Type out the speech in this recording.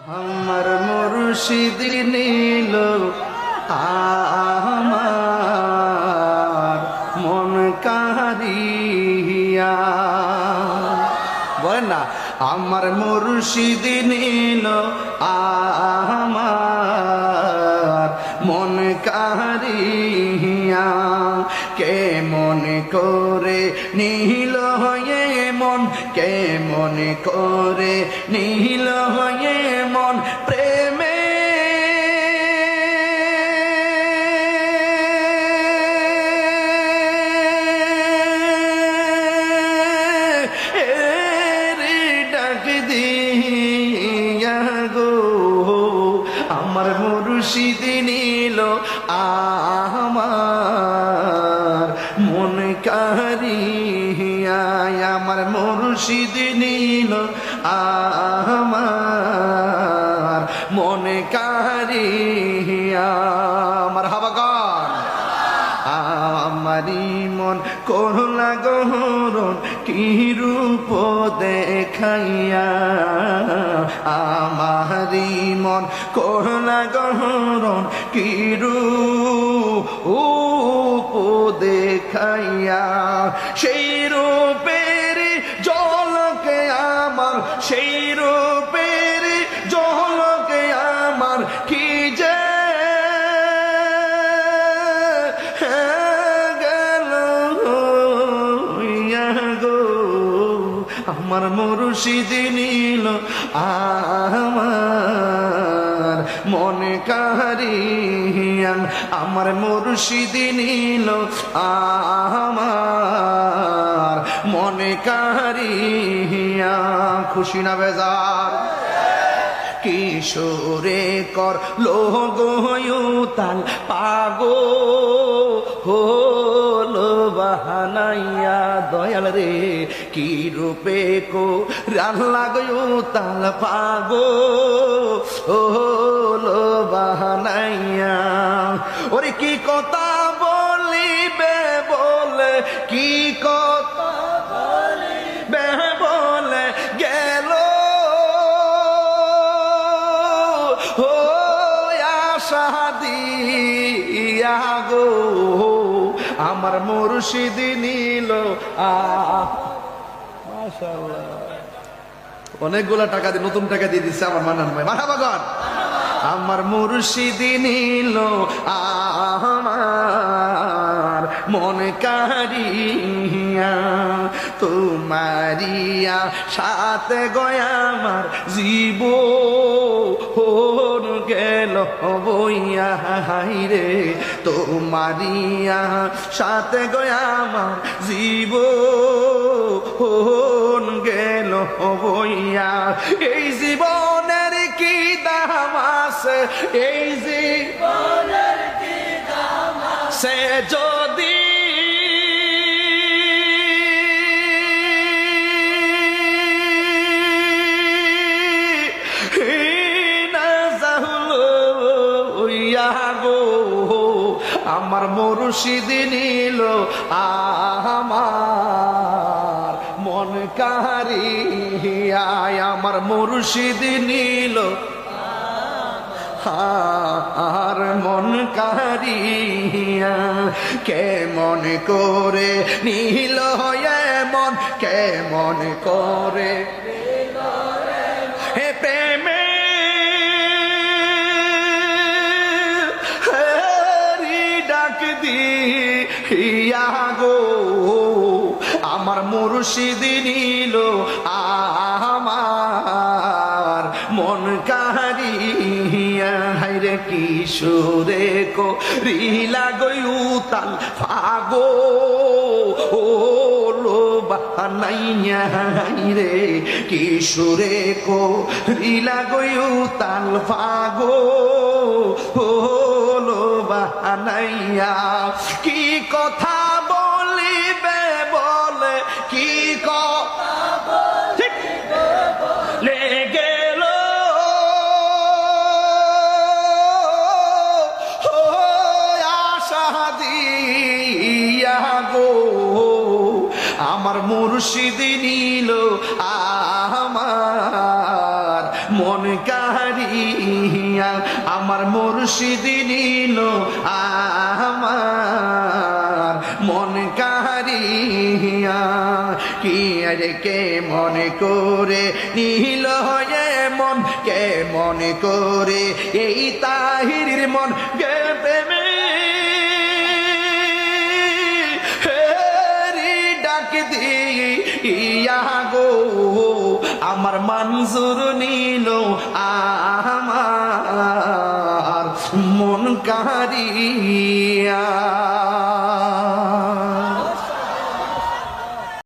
আমার মুর্শিদ নীল আমার মন কারিয়া। বলেন না, আমার মুর্শিদ নীল আমার মন কারিয়া। কে মনে করে নীল হয়ে মন, কে মনে করে নীল হয়ে মন প্রেমে ডাক দিয়া গো। আমার মুর্শিদ নীল আমার মন কারিয়া। আমার মুর্শিদ নীল আমার মন কারিয়া। মারহাবা গান। আমারি মন করলা গহরণ কি রূপ দেখাইয়া। আমারি মন করলা গহরণ কি রূপ দেখাইয়া। সেই রূপের ঝলকে আমার, সেই রূপের ঝলকে আমার কি যে আমার মুর্শিদ নীল আমার মন কারিয়া। আমার মুর্শিদ নীল আমার মন কারিয়া। খুশি না বেজার? কিশোরে কর লোগয়ুতাল পাগো হলো বাহানাইয়া। দয়াল রে কি রূপে কো রাল্লা গয়ুতাল পাগো হলো বাহানাইয়া। ওরে কি কথা বলিবে বলে, কি কথা বলিবে বলে গেল শাদিয়া গো। আমার মুর্শিদ নীল মাশাআল্লাহ। অনেকগুলা টাকা দিয়ে, নতুন টাকা দিয়ে দিচ্ছে আমার মানান ভাই। মারহাবা গান। আমার মুর্শিদ নীল আমার মন কারিয়া। তোমারিয়া সাথে গয়া আমার জীব গেল বইয়া রে। তোমারিয়া সাথে গয়া আমার জীব গেল বইয়া। এই জীবনের কি দাম আছে, এই জীবনের কি দাম আছে যদি আমার মুর্শিদ নীল আমার মন কারিয়া। আমার মুর্শিদ নীল আর মন কারিয়া। কে মন করে নীল হয়ে মন, কে মন করে হে প্রেমে ডাক দিয়া গো। আমার মুর্শিদ নীল আমার মন কারিয়া। হাইরে কিশোরে কো রিলা গয়ুতাল ফাগো লো বানাইয়া। হাইরে কিশোরে কো রিলা গয়ুতাল ফাগো লো বানাইয়া। কি কথা বলিবে বলে, কি কথা বলিবে বলে গেল আশা দিয়া গো। আমার মুর্শিদ নীল আমার মন কা কারিয়া আমার মুর্শিদ নিল আমার মন কারিয়া কি রে কে মনে করে নিল মন কে মনে করে এই তাহির মন গে প্রেমে ডাক দিয়া গো আমার মঞ্জুর নিল আমার মন কারিয়া